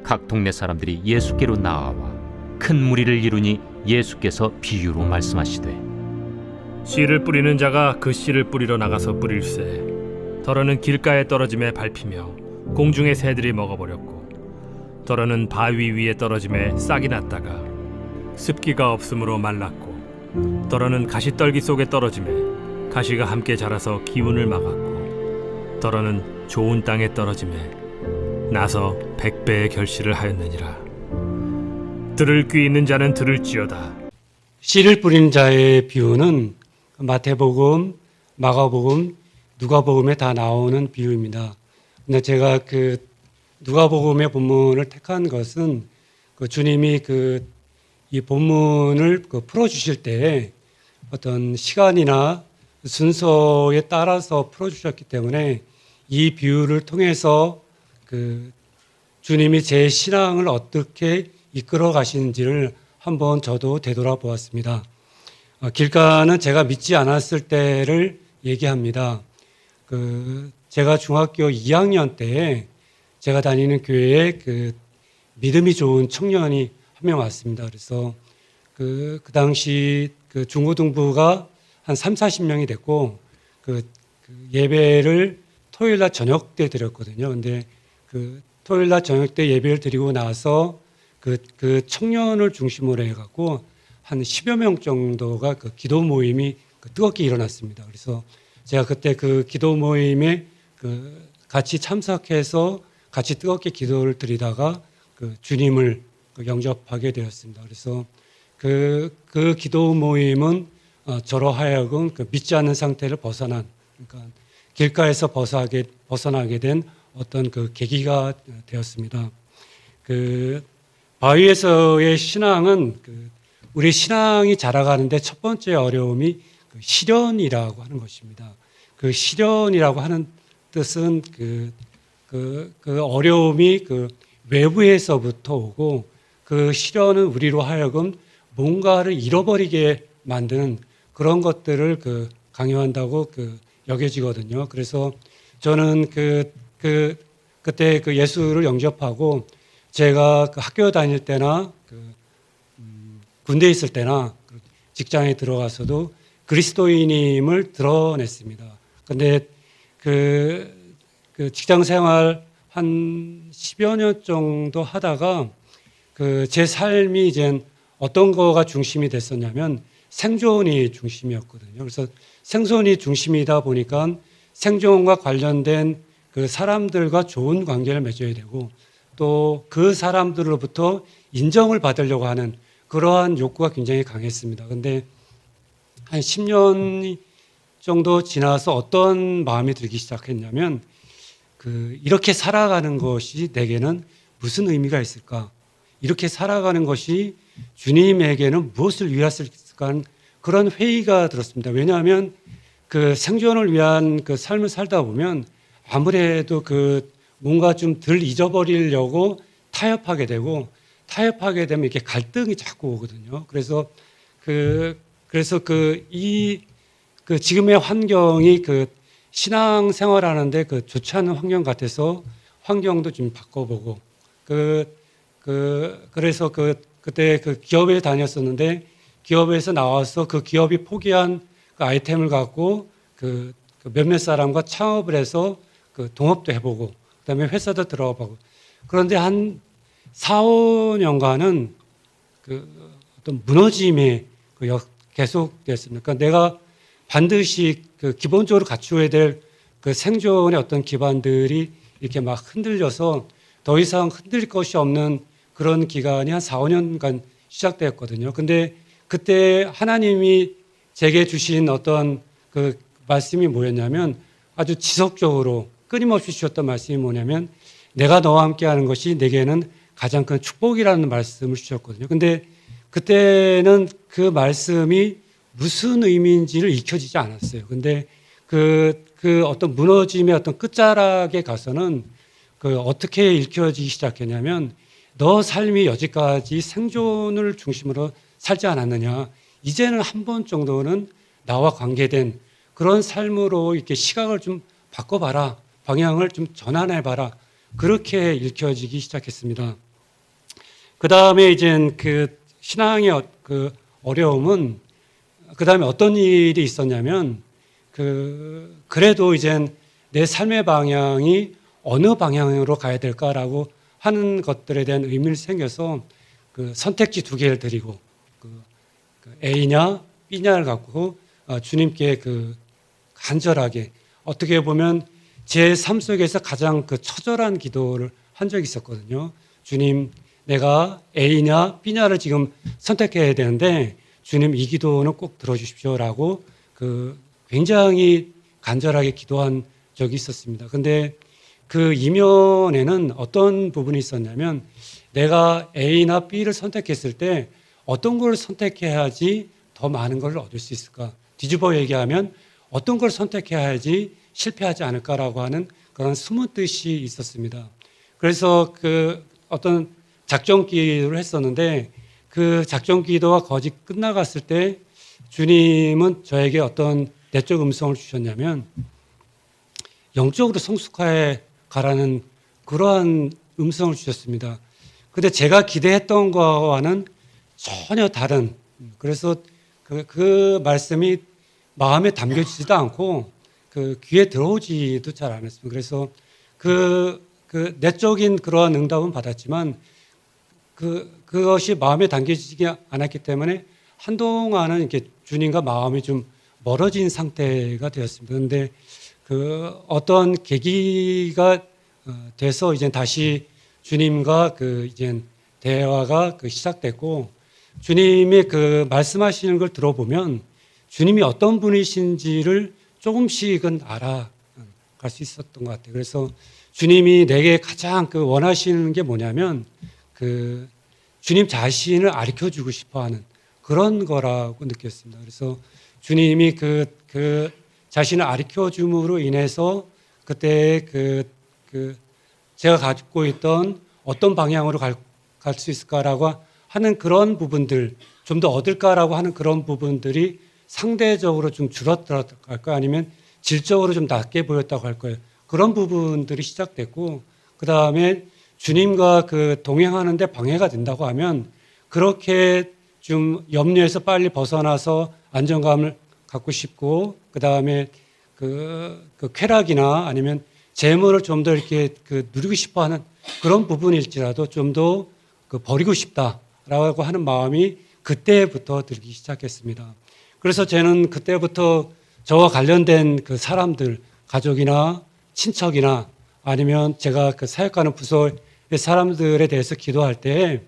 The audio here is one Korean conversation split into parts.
각 동네 사람들이 예수께로 나아와 큰 무리를 이루니 예수께서 비유로 말씀하시되 씨를 뿌리는 자가 그 씨를 뿌리러 나가서 뿌릴새 더러는 길가에 떨어짐에 밟히며 공중의 새들이 먹어버렸고 더러는 바위 위에 떨어짐에 싹이 났다가 습기가 없으므로 말랐고 더러는 가시떨기 속에 떨어짐에 가시가 함께 자라서 기운을 막았고 더러는 좋은 땅에 떨어짐에 나서 100배의 결실을 하였느니라. 들을 귀 있는 자는 들을지어다. 씨를 뿌리는 자의 비유는 마태복음, 마가복음, 누가복음에 다 나오는 비유입니다. 근데 제가 그 누가복음의 본문을 택한 것은 그 주님이 이 본문을 풀어주실 때 어떤 시간이나 순서에 따라서 풀어주셨기 때문에 이 비유를 통해서 주님이 제 신앙을 어떻게 이끌어 가시는지를 한번 저도 되돌아보았습니다. 길가는 제가 믿지 않았을 때를 얘기합니다. 제가 중학교 2학년 때에 제가 다니는 교회에 믿음이 좋은 청년이 한 명 왔습니다. 그래서 그 당시 중고등부가 한 30-40명이 됐고 예배를 토요일 날 저녁 때 드렸거든요. 근데 토요일 날 저녁 때 예배를 드리고 나서 그 청년을 중심으로 해갖고 한 10여 명 정도가 기도 모임이 뜨겁게 일어났습니다. 그래서 제가 그때 그 기도 모임에 같이 참석해서 같이 뜨겁게 기도를 드리다가 주님을 영접하게 되었습니다. 그래서 그 기도 모임은 저로 하여금 믿지 않는 상태를 벗어난, 그러니까 길가에서 벗어나게 된 어떤 계기가 되었습니다. 바위에서의 신앙은 우리 신앙이 자라가는데 첫 번째 어려움이 시련이라고 하는 것입니다. 시련이라고 하는 뜻은 어려움이 외부에서부터 오고 시련은 우리로 하여금 뭔가를 잃어버리게 만드는 그런 것들을 강요한다고 여겨지거든요. 그래서 저는 그때 예수를 영접하고 제가 학교 다닐 때나 군대에 있을 때나 직장에 들어가서도 그리스도인임을 드러냈습니다. 근데 직장 생활 한 10여 년 정도 하다가 제 삶이 이제 어떤 거가 중심이 됐었냐면 생존이 중심이었거든요. 그래서 생존이 중심이다 보니까 생존과 관련된 사람들과 좋은 관계를 맺어야 되고 또 그 사람들로부터 인정을 받으려고 하는 그러한 욕구가 굉장히 강했습니다. 근데 한 10년 정도 지나서 어떤 마음이 들기 시작했냐면 이렇게 살아가는 것이 내게는 무슨 의미가 있을까? 이렇게 살아가는 것이 주님에게는 무엇을 위하였을까 하는 그런 회의가 들었습니다. 왜냐하면 생존을 위한 삶을 살다 보면 아무래도 뭔가 좀 덜 잊어버리려고 타협하게 되고 타협하게 되면 이렇게 갈등이 자꾸 오거든요. 그래서 지금의 환경이 신앙 생활하는데 좋지 않은 환경 같아서 환경도 좀 바꿔보고 그래서 그때 기업에 다녔었는데 기업에서 나와서 기업이 포기한 아이템을 갖고 몇몇 사람과 창업을 해서 동업도 해보고 그다음에 회사도 들어가 보고 그런데 한 4-5년간은 어떤 무너짐이 계속됐습니다. 그러니까 내가 반드시 기본적으로 갖추어야 될 생존의 어떤 기반들이 이렇게 막 흔들려서 더 이상 흔들릴 것이 없는 그런 기간이 한 4-5년간 시작되었거든요. 근데 그때 하나님이 제게 주신 어떤 말씀이 뭐였냐면 아주 지속적으로 끊임없이 주셨던 말씀이 뭐냐면 내가 너와 함께 하는 것이 내게는 가장 큰 축복이라는 말씀을 주셨거든요. 근데 그때는 그 말씀이 무슨 의미인지를 익혀지지 않았어요. 근데 어떤 무너짐의 어떤 끝자락에 가서는 어떻게 읽혀지기 시작했냐면 너 삶이 여지까지 생존을 중심으로 살지 않았느냐. 이제는 한 번 정도는 나와 관계된 그런 삶으로 이렇게 시각을 좀 바꿔봐라. 방향을 좀 전환해봐라. 그렇게 읽혀지기 시작했습니다. 그 다음에 이제 그 신앙의 그 어려움은 그 다음에 어떤 일이 있었냐면 그래도 이제 내 삶의 방향이 어느 방향으로 가야 될까라고 하는 것들에 대한 의미를 생겨서 그 선택지 두 개를 드리고 그 A냐 B냐를 갖고 주님께 그 간절하게 어떻게 보면 제 삶 속에서 가장 그 처절한 기도를 한 적이 있었거든요. 주님, 내가 A냐 B냐를 지금 선택해야 되는데 주님 이 기도는 꼭 들어주십시오라고 그 굉장히 간절하게 기도한 적이 있었습니다. 근데 그 이면에는 어떤 부분이 있었냐면 내가 A나 B를 선택했을 때 어떤 걸 선택해야지 더 많은 걸 얻을 수 있을까? 뒤집어 얘기하면 어떤 걸 선택해야지 실패하지 않을까라고 하는 그런 숨은 뜻이 있었습니다. 그래서 그 어떤 작전 기도를 했었는데 그 작전 기도가 거의 끝나갔을 때 주님은 저에게 어떤 내적 음성을 주셨냐면 영적으로 성숙해 가라는 그러한 음성을 주셨습니다. 근데 제가 기대했던 거와는 전혀 다른, 그래서 그 말씀이 마음에 담겨지지도 않고 그 귀에 들어오지도 잘 않았습니다. 그래서 그 내적인 그러한 응답은 받았지만 그것이 마음에 담겨지지 않았기 때문에 한동안은 이렇게 주님과 마음이 좀 멀어진 상태가 되었습니다. 그런데 그 어떤 계기가 돼서 이제 다시 주님과 그 이제 대화가 시작됐고 주님이 그 말씀하시는 걸 들어보면 주님이 어떤 분이신지를 조금씩은 알아갈 수 있었던 것 같아요. 그래서 주님이 내게 가장 그 원하시는 게 뭐냐면 그 주님 자신을 가르쳐 주고 싶어 하는 그런 거라고 느꼈습니다. 그래서 주님이 그 자신을 가르쳐 줌으로 인해서 그때 제가 가지고 있던 어떤 방향으로 갈 수 있을까라고 하는 그런 부분들, 좀 더 얻을까라고 하는 그런 부분들이 상대적으로 좀 줄었다고 할까요? 아니면 질적으로 좀 낮게 보였다고 할 거예요. 그런 부분들이 시작됐고, 그 다음에 주님과 그 동행하는데 방해가 된다고 하면 그렇게 좀 염려에서 빨리 벗어나서 안정감을 갖고 싶고, 그 다음에 그 쾌락이나 아니면 재물을 좀 더 이렇게 누리고 싶어 하는 그런 부분일지라도 좀 더 버리고 싶다라고 하는 마음이 그때부터 들기 시작했습니다. 그래서 저는 그때부터 저와 관련된 그 사람들, 가족이나 친척이나 아니면 제가 그 사역하는 부서의 사람들에 대해서 기도할 때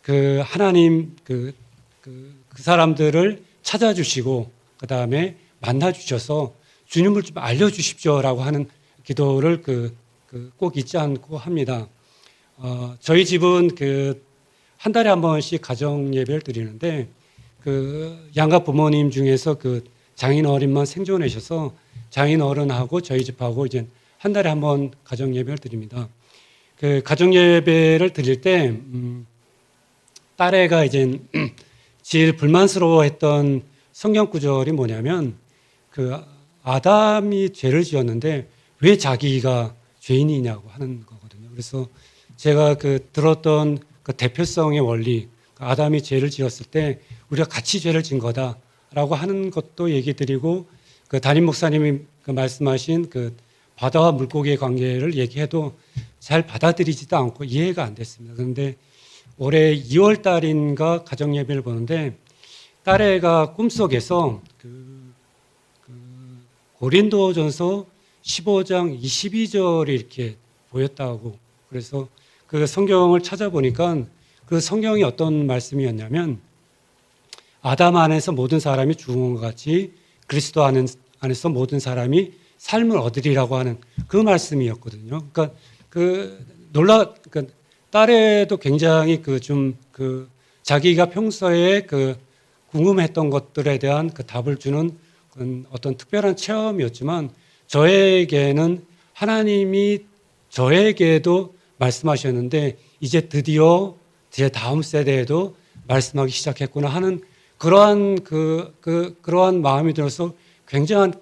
그 하나님 그 사람들을 찾아주시고 그 다음에 만나주셔서 주님을 좀 알려주십시오라고 하는 기도를 꼭 잊지 않고 합니다. 저희 집은 한 달에 한 번씩 가정 예배를 드리는데 양가 부모님 중에서 장인 어른만 생존하셔서 장인 어른하고 저희 집하고 이제 한 달에 한 번 가정 예배를 드립니다. 가정 예배를 드릴 때 딸애가 이제 제일 불만스러워했던 성경 구절이 뭐냐면 아담이 죄를 지었는데 왜 자기가 죄인이냐고 하는 거거든요. 그래서 제가 들었던 대표성의 원리, 아담이 죄를 지었을 때 우리가 같이 죄를 진 거다라고 하는 것도 얘기 드리고 담임 목사님이 말씀하신 바다와 물고기의 관계를 얘기해도 잘 받아들이지도 않고 이해가 안 됐습니다. 그런데 올해 2월 달인가 가정 예배를 보는데 딸애가 꿈속에서 고린도전서 15장 22절이 이렇게 보였다고, 그래서 그 성경을 찾아보니까 그 성경이 어떤 말씀이었냐면 아담 안에서 모든 사람이 죽은 것 같이 그리스도 안에서 모든 사람이 삶을 얻으리라고 하는 그 말씀이었거든요. 그러니까 딸애도 굉장히 자기가 평소에 궁금했던 것들에 대한 답을 주는 어떤 특별한 체험이었지만 저에게는 하나님이 저에게도 말씀하셨는데 이제 드디어 제 다음 세대에도 말씀하기 시작했구나 하는 그러한 마음이 들어서 굉장히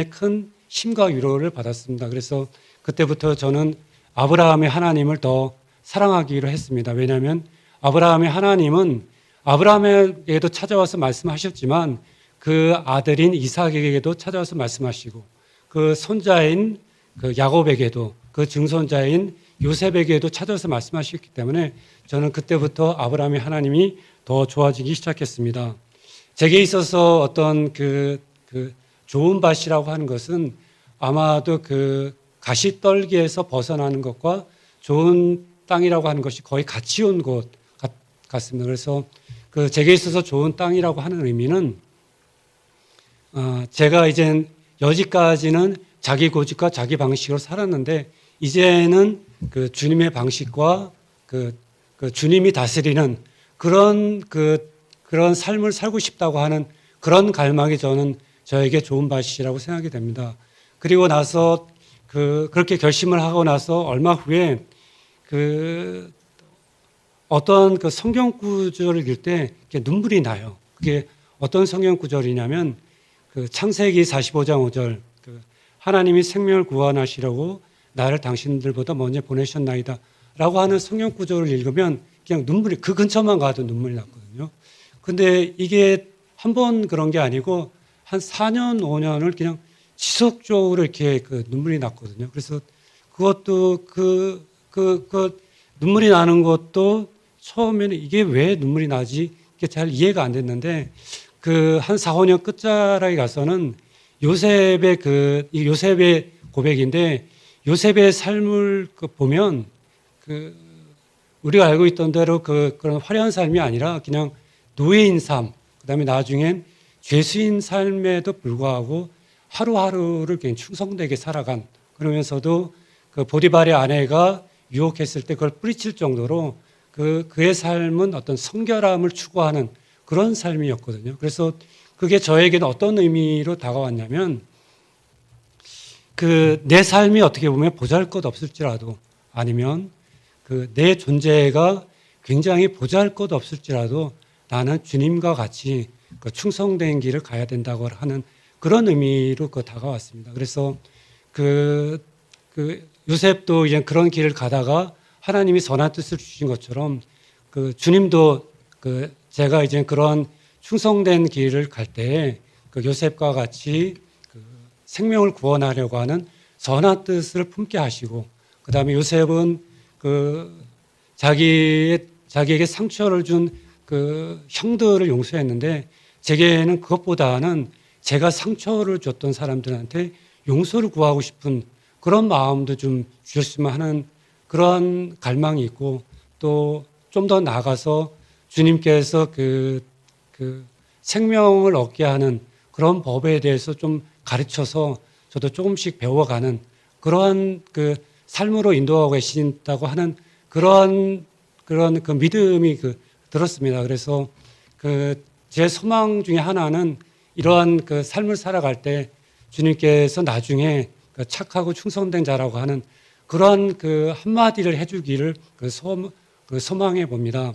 큰 힘과 위로를 받았습니다. 그래서 그때부터 저는 아브라함의 하나님을 더 사랑하기로 했습니다. 왜냐하면 아브라함의 하나님은 아브라함에게도 찾아와서 말씀하셨지만 그 아들인 이삭에게도 찾아와서 말씀하시고 그 손자인 그 야곱에게도 그 증손자인 요셉에게도 찾아와서 말씀하셨기 때문에 저는 그때부터 아브라함의 하나님이 더 좋아지기 시작했습니다. 제게 있어서 어떤 그 좋은 밭이라고 하는 것은 아마도 그 가시떨기에서 벗어나는 것과 좋은 땅이라고 하는 것이 거의 같이 온 것 같습니다. 그래서 그 제게 있어서 좋은 땅이라고 하는 의미는 제가 이제 여지까지는 자기 고집과 자기 방식으로 살았는데 이제는 그 주님의 방식과 그 주님이 다스리는 그런 삶을 살고 싶다고 하는 그런 갈망이 저에게 좋은 밭이라고 생각이 됩니다. 그리고 나서 그렇게 결심을 하고 나서 얼마 후에 어떤 그 성경 구절을 읽을 때 눈물이 나요. 그게 어떤 성경 구절이냐면 그 창세기 45장 5절 하나님이 생명을 구원하시려고 나를 당신들보다 먼저 보내셨나이다 라고 하는 성경 구절을 읽으면 그냥 눈물이 그 근처만 가도 눈물이 났거든요. 근데 이게 한 번 그런 게 아니고 한 4년 5년을 그냥 지속적으로 이렇게 눈물이 났거든요. 그래서 그것도 눈물이 나는 것도 처음에는 이게 왜 눈물이 나지? 이게 잘 이해가 안 됐는데 한 4, 5년 끝자락에 가서는 요셉의 고백인데 요셉의 삶을 보면 우리가 알고 있던 대로 그런 화려한 삶이 아니라 그냥 노예인 삶, 그다음에 나중엔 죄수인 삶에도 불구하고 하루하루를 그냥 충성되게 살아간 그러면서도 그 보디발의 아내가 유혹했을 때 그걸 뿌리칠 정도로 그의 삶은 어떤 성결함을 추구하는 그런 삶이었거든요. 그래서 그게 저에게는 어떤 의미로 다가왔냐면 내 삶이 어떻게 보면 보잘것없을지라도 아니면 내 존재가 굉장히 보잘것없을지라도 나는 주님과 같이 충성된 길을 가야 된다고 하는 그런 의미로 다가왔습니다. 그래서 요셉도 이제 그런 길을 가다가 하나님이 선한 뜻을 주신 것처럼 주님도 제가 이제 그런 충성된 길을 갈 때 요셉과 같이 생명을 구원하려고 하는 선한 뜻을 품게 하시고 그다음에 요셉은 자기에게 상처를 준 형들을 용서했는데 제게는 그것보다는 제가 상처를 줬던 사람들한테 용서를 구하고 싶은 그런 마음도 좀 주셨으면 하는 그런 갈망이 있고 또 좀 더 나아가서 주님께서 생명을 얻게 하는 그런 법에 대해서 좀 가르쳐서 저도 조금씩 배워가는 그러한 삶으로 인도하고 계신다고 하는 그런 믿음이 들었습니다. 그래서 제 소망 중에 하나는 이러한 삶을 살아갈 때 주님께서 나중에 착하고 충성된 자라고 하는 그러한 한마디를 해주기를 소망해 봅니다.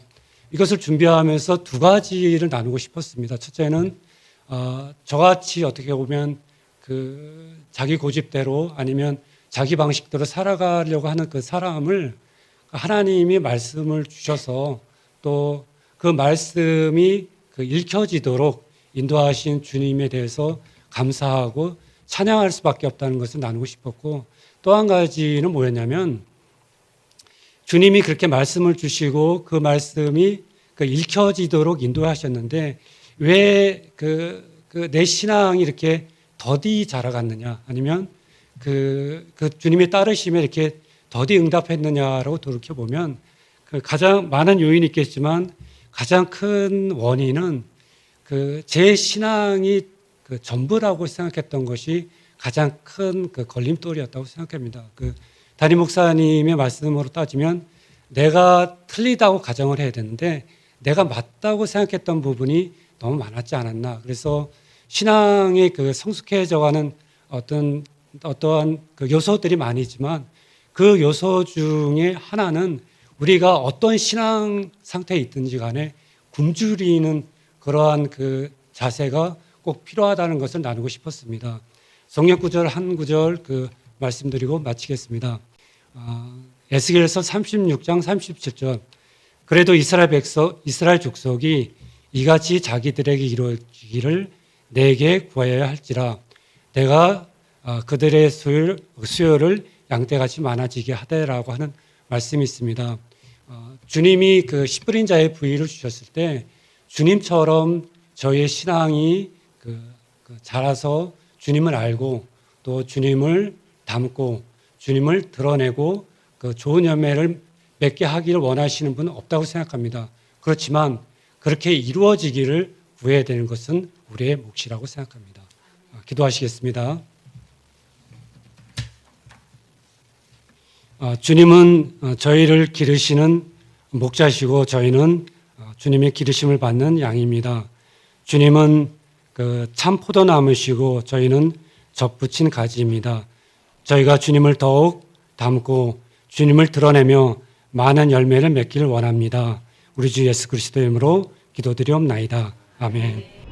이것을 준비하면서 두 가지를 나누고 싶었습니다. 첫째는 저같이 어떻게 보면 자기 고집대로 아니면 자기 방식대로 살아가려고 하는 그 사람을 하나님이 말씀을 주셔서 또 그 말씀이 읽혀지도록 인도하신 주님에 대해서 감사하고 찬양할 수밖에 없다는 것을 나누고 싶었고 또 한 가지는 뭐였냐면 주님이 그렇게 말씀을 주시고 그 말씀이 읽혀지도록 인도하셨는데 왜 내 신앙이 이렇게 더디 자라갔느냐 아니면 주님의 따르심에 이렇게 더디 응답했느냐라고 돌이켜보면 가장 많은 요인이 있겠지만 가장 큰 원인은 제 신앙이 전부라고 생각했던 것이 가장 큰 걸림돌이었다고 생각합니다. 담임 목사님의 말씀으로 따지면 내가 틀리다고 가정을 해야 되는데 내가 맞다고 생각했던 부분이 너무 많았지 않았나. 그래서 신앙이 성숙해져가는 어떠한 요소들이 많이 있지만 그 요소 중에 하나는 우리가 어떤 신앙 상태에 있든지 간에 굶주리는 그러한 자세가 꼭 필요하다는 것을 나누고 싶었습니다. 성경 구절 한 구절 말씀드리고 마치겠습니다. 에스겔서 36장 37절 그래도 이스라엘 족속이 이같이 자기들에게 이루어지기를 내게 구하여야 할지라 내가 그들의 수요를 양떼같이 많아지게 하되라고 하는 말씀이 있습니다. 주님이 그 씨 뿌린 자의 부위를 주셨을 때 주님처럼 저희의 신앙이 자라서 주님을 알고 또 주님을 닮고 주님을 드러내고 그 좋은 열매를 맺게 하기를 원하시는 분은 없다고 생각합니다. 그렇지만 그렇게 이루어지기를 구해야 되는 것은 우리의 몫이라고 생각합니다. 기도하시겠습니다. 주님은 저희를 기르시는 목자시고 저희는 주님의 기르심을 받는 양입니다. 주님은 그 참 포도나무시고 저희는 접붙인 가지입니다. 저희가 주님을 더욱 닮고 주님을 드러내며 많은 열매를 맺기를 원합니다. 우리 주 예수 그리스도의 이름으로 기도드리옵나이다. 아멘.